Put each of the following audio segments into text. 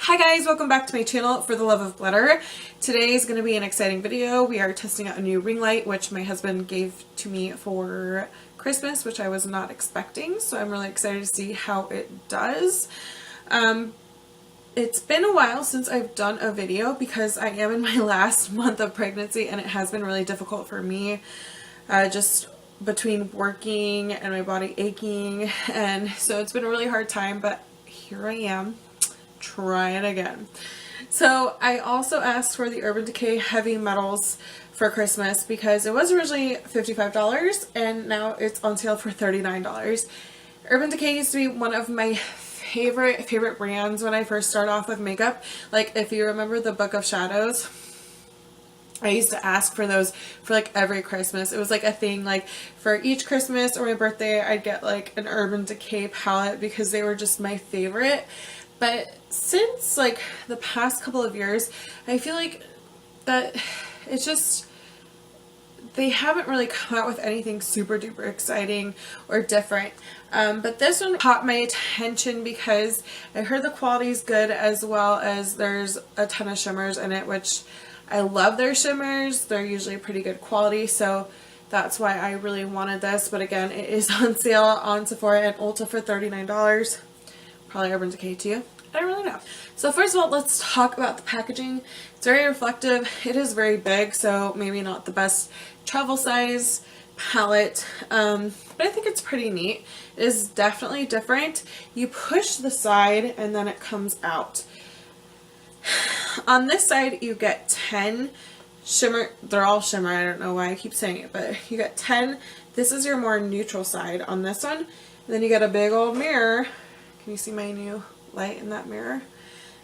Hi guys, welcome back to my channel For the Love of Glitter. Today is going to be an exciting video. We are testing out a new ring light which my husband gave to me for Christmas, which I was not expecting, so I'm really excited to see how it does. It's been a while since I've done a video because I am in my last month of pregnancy and it has been really difficult for me, just between working and my body aching, and so it's been a really hard time, but here I am. Try it again. So I also asked for the Urban Decay Heavy Metals for Christmas because it was originally $55 and now it's on sale for $39. Urban Decay used to be one of my favorite brands when I first started off with makeup. Like, if you remember the Book of Shadows, I used to ask for those for like every Christmas. It was like a thing, like for each Christmas or my birthday I'd get like an Urban Decay palette because they were just my favorite. But since like the past couple of years, I feel like that it's just, they haven't really come out with anything super duper exciting or different. But this one caught my attention because I heard the quality is good, as well as there's a ton of shimmers in it, which I love their shimmers. They're usually pretty good quality, so that's why I really wanted this. But again, it is on sale on Sephora and Ulta for $39. Probably Urban Decay too. I don't really know. So first of all, let's talk about the packaging. It's very reflective. It is very big, so maybe not the best travel size palette, but I think it's pretty neat. It is definitely different. You push the side and then it comes out. On this side you get 10 shimmer. They're all shimmer. I don't know why I keep saying it, but you get 10. This is your more neutral side on this one. And then you get a big old mirror. Can you see my new light in that mirror?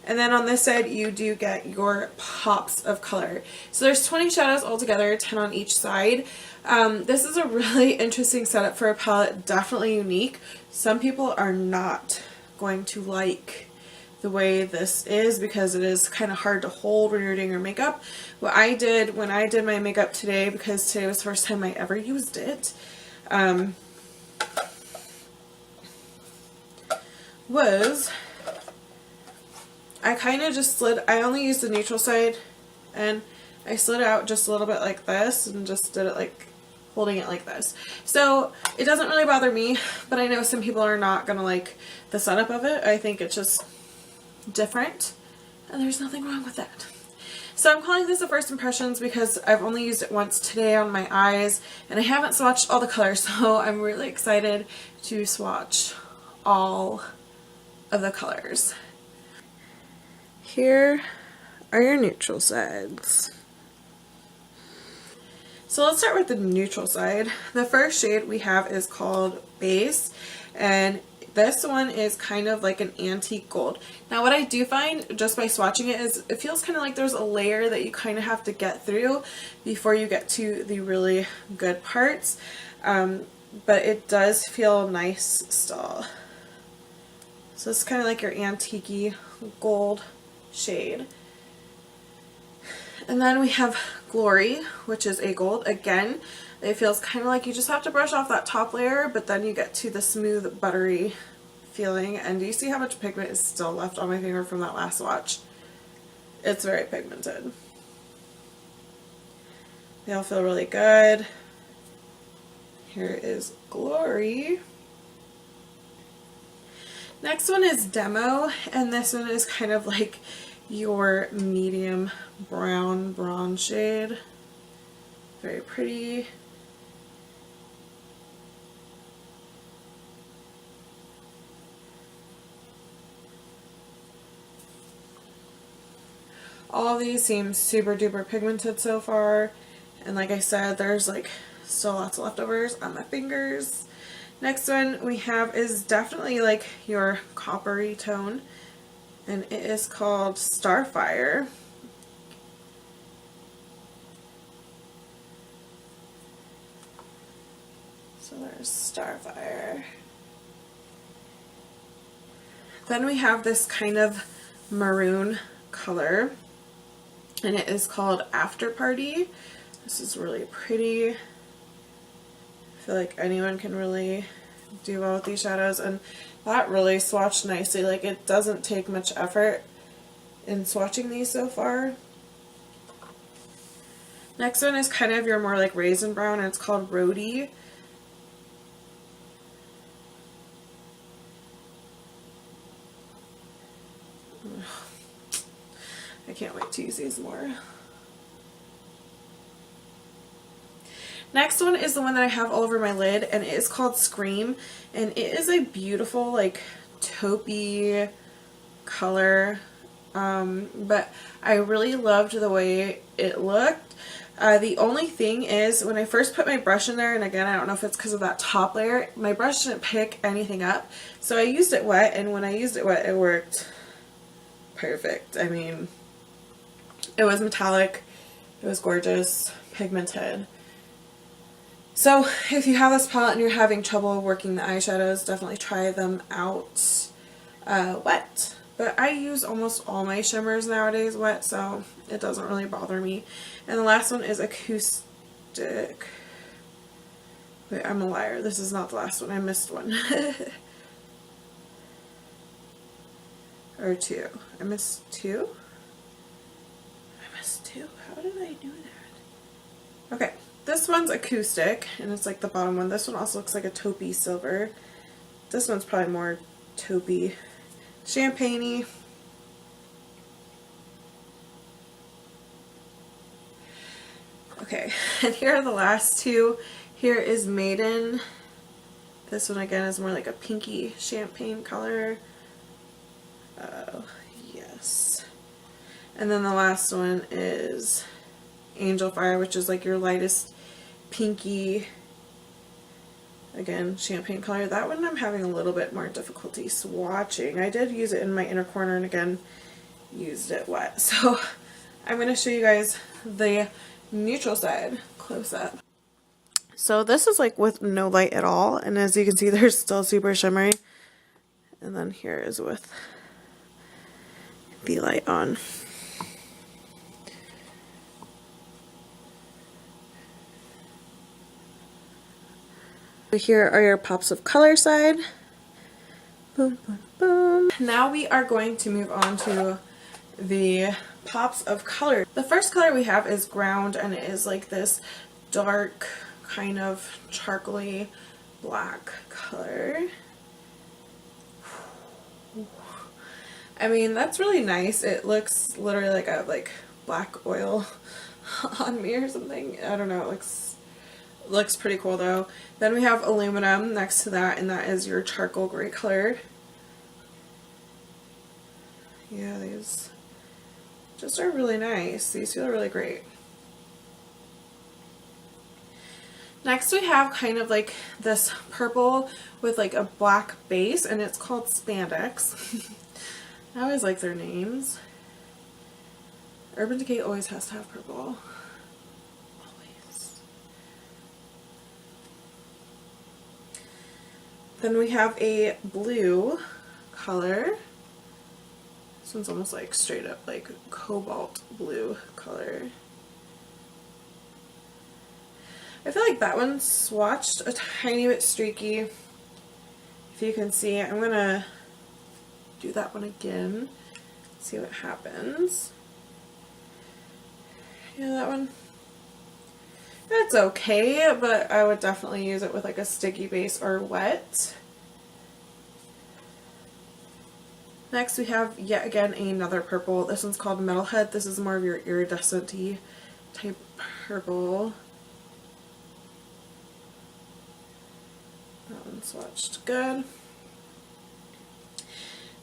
And then on this side you do get your pops of color. So there's 20 shadows altogether, 10 on each side. This is a really interesting setup for a palette, definitely unique. Some people are not going to like the way this is because it is kind of hard to hold when you're doing your makeup. What I did when I did my makeup today, because today was the first time I ever used it, was I kind of just slid, I only used the neutral side and I slid out just a little bit like this and just did it like holding it like this. So it doesn't really bother me, but I know some people are not going to like the setup of it. I think it's just different and there's nothing wrong with that. So I'm calling this a first impressions because I've only used it once today on my eyes and I haven't swatched all the colors, so I'm really excited to swatch all of the colors. Here are your neutral sides. So let's start with the neutral side. The first shade we have is called Base, and this one is kind of like an antique gold. Now what I do find just by swatching it is it feels kind of like there's a layer that you kind of have to get through before you get to the really good parts, but it does feel nice still. So it's kind of like your antique-y gold shade. And then we have Glory, which is a gold. Again, it feels kind of like you just have to brush off that top layer, but then you get to the smooth, buttery feeling. And do you see how much pigment is still left on my finger from that last swatch? It's very pigmented. They all feel really good. Here is Glory. Next one is Demo, and this one is kind of like your medium brown bronze shade. Very pretty. All of these seem super duper pigmented so far, and like I said, there's like still lots of leftovers on my fingers. Next one we have is definitely like your coppery tone, and it is called Starfire. So there's Starfire. Then we have this kind of maroon color, and it is called After Party. This is really pretty. I feel like anyone can really do well with these shadows, and that really swatched nicely. Like, it doesn't take much effort in swatching these so far. Next one is kind of your more like raisin brown, and it's called Rhody. I can't wait to use these more. Next one is the one that I have all over my lid, and it is called Scream, and it is a beautiful like taupey color, but I really loved the way it looked. The only thing is, when I first put my brush in there, and again I don't know if it's because of that top layer, my brush didn't pick anything up, so I used it wet, and when I used it wet it worked perfect. I mean, it was metallic, it was gorgeous, pigmented. So if you have this palette and you're having trouble working the eyeshadows, definitely try them out wet. But I use almost all my shimmers nowadays wet, so it doesn't really bother me. And the last one is Acoustic. Wait, I'm a liar. This is not the last one. I missed one. Or two. I missed two? I missed two? How did I do that? Okay. This one's Acoustic, and it's like the bottom one. This one also looks like a taupey silver. This one's probably more taupey champagne-y. Okay, and here are the last two. Here is Maiden. This one again is more like a pinky champagne color. Oh, yes. And then the last one is Angel Fire, which is like your lightest pinky, again, champagne color. That one I'm having a little bit more difficulty swatching. I did use it in my inner corner and again used it wet. So I'm going to show you guys the neutral side close up. So this is like with no light at all, and as you can see they're still super shimmery. And then here is with the light on. Here are your pops of color side. Boom, boom, boom. Now we are going to move on to the pops of color. The first color we have is Ground, and it is like this dark kind of charcoaly black color. I mean, that's really nice. It looks literally like I have like black oil on me or something. I don't know, it looks pretty cool though. Then we have Aluminum next to that, and that is your charcoal gray color. Yeah, these just are really nice. These feel really great. Next we have kind of like this purple with like a black base, and it's called Spandex. I always like their names. Urban Decay always has to have purple. Always. Then we have a blue color. This one's almost like straight up like cobalt blue color. I feel like that one's swatched a tiny bit streaky. If you can see, I'm gonna do that one again, see what happens. Yeah, that one, that's okay, but I would definitely use it with like a sticky base or wet. Next we have yet again another purple. This one's called Metalhead. This is more of your iridescent-y type purple. That one swatched good.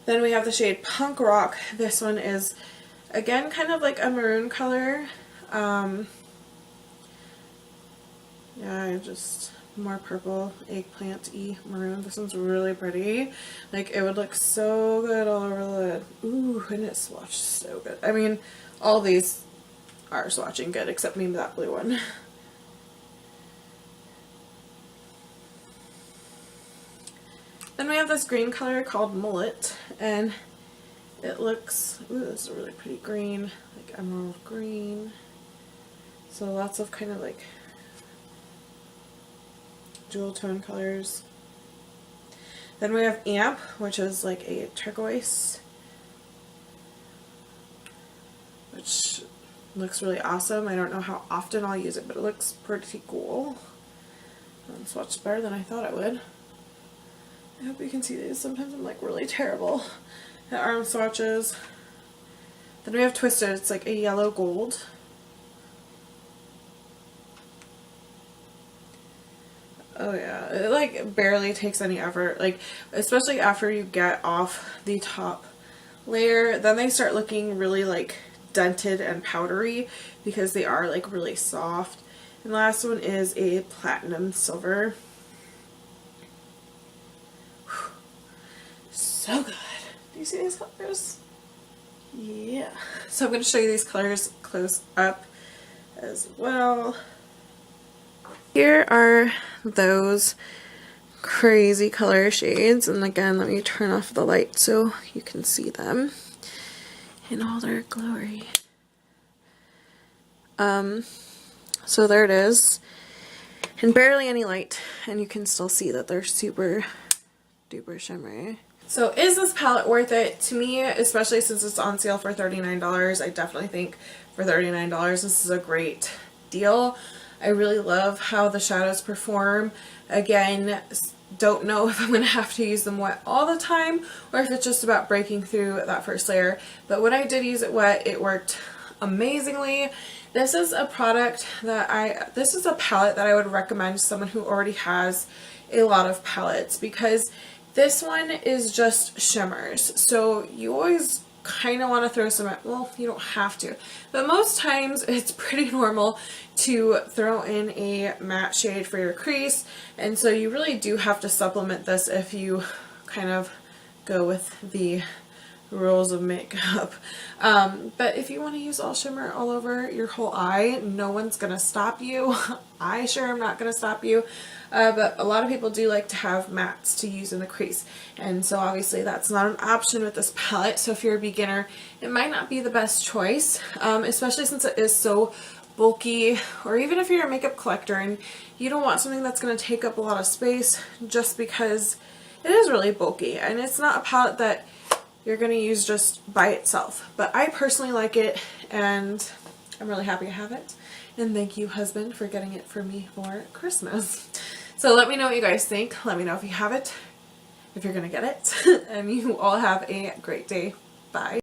Then we have the shade Punk Rock. This one is again kind of like a maroon color. Yeah, just more purple, eggplant-y maroon. This one's really pretty. Like, it would look so good all over the lid. Ooh, and it swatched so good. I mean, all these are swatching good, except maybe that blue one. Then we have this green color called Mullet, and it looks, ooh, this is a really pretty green, like emerald green. So lots of kind of like jewel tone colors. Then we have Amp, which is like a turquoise. which looks really awesome. I don't know how often I'll use it, but it looks pretty cool. It swatches better than I thought it would. I hope you can see these. Sometimes I'm like really terrible at arm swatches. Then we have Twisted. It's like a yellow gold. Oh yeah, it like barely takes any effort, like especially after you get off the top layer, then they start looking really like dented and powdery because they are like really soft. And the last one is a platinum silver. Whew. So good. Do you see these colors? Yeah. So I'm going to show you these colors close up as well. Here are those crazy color shades, and again, let me turn off the light so you can see them in all their glory. So there it is, and barely any light, and you can still see that they're super duper shimmery. So is this palette worth it? To me, especially since it's on sale for $39, I definitely think for $39 this is a great deal. I really love how the shadows perform. Again, don't know if I'm going to have to use them wet all the time or if it's just about breaking through that first layer. But when I did use it wet, it worked amazingly. This is a product that this is a palette that I would recommend to someone who already has a lot of palettes, because this one is just shimmers. So you always kind of want to throw some, well, you don't have to, but most times it's pretty normal to throw in a matte shade for your crease, and so you really do have to supplement this if you kind of go with the rules of makeup. But if you want to use all shimmer all over your whole eye, no one's gonna stop you. I sure am not gonna stop you. But a lot of people do like to have mattes to use in the crease, and so obviously that's not an option with this palette. So if you're a beginner, it might not be the best choice, especially since it is so bulky, or even if you're a makeup collector and you don't want something that's going to take up a lot of space, just because it is really bulky, and it's not a palette that you're going to use just by itself. But I personally like it, and I'm really happy I have it. And thank you, husband, for getting it for me for Christmas. So let me know what you guys think. Let me know if you have it, if you're going to get it. And you all have a great day. Bye.